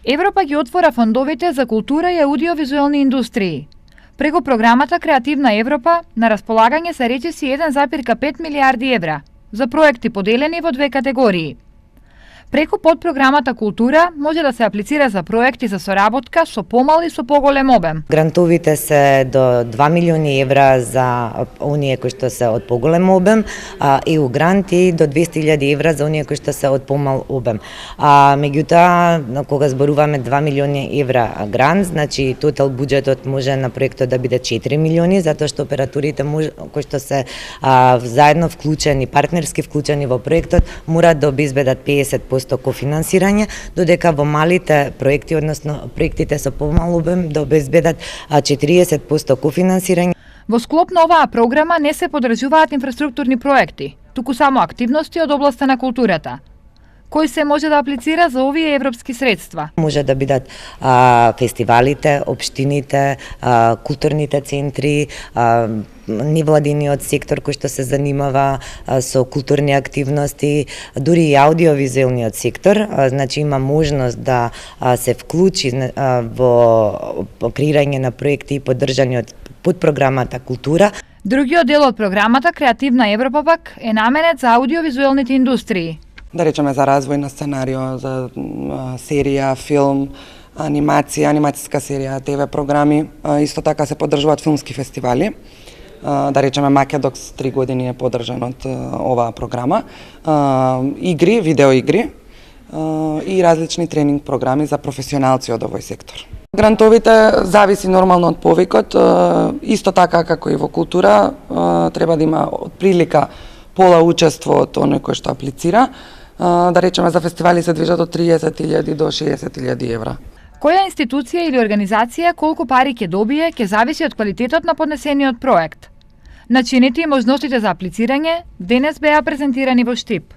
Европа ги отвора фондовите за култура и аудиовизуелни индустрии. Преку програмата Креативна Европа на располагање се речиси 1,5 милиарди евра за проекти поделени во две категории. Преку подпрограмата Култура може да се аплицира за проекти за соработка со помал и со поголем обем. Грантовите се до 2 милиони евра за оние кои што се од поголем обем, EU гранти до 200.000 евра за оние кои што се од помал обем. Меѓутоа, кога зборуваме 2 милиони евра грант, значи тотал буџетот може на проектот да биде 4 милиони, затоа што операторите кои што се заедно вклучени, партнерски вклучени во проектот, мора да обезбедат 50% кофинансирање, додека во малите проекти, односно проектите со помал обем, да обезбедат 40% кофинансирање. Во склоп на оваа програма не се подржуваат инфраструктурни проекти, туку само активности од областа на културата. Кој се може да аплицира за овие европски средства? Може да бидат фестивалите, општините, културните центри, невладиниот сектор кој што се занимава со културни активности, дури и аудиовизуелниот сектор, значи има можност да се вклучи во креирање на проекти и поддржани од подпрограмата Култура. Другиот дел од програмата Креативна Европа пак е наменет за аудиовизуелните индустрии. Да речеме за развој на сценарио, за серија, филм, анимација, анимацијска серија, ТВ програми, исто така се поддржуваат филмски фестивали. Да речеме Македокс 3 години е поддржан од оваа програма. Игри, видеоигри и различни тренинг програми за професионалци од овој сектор. Грантовите зависи нормално од повикот, исто така како и во култура, треба да има прилика пола учество од оној кој што аплицира. Да речеме за фестивали се движат од 30.000 до 60.000 евра. Која институција или организација колку пари ќе добие ќе зависи од квалитетот на поднесениот проект. Начините и можностите за аплицирање денес беа презентирани во Штип.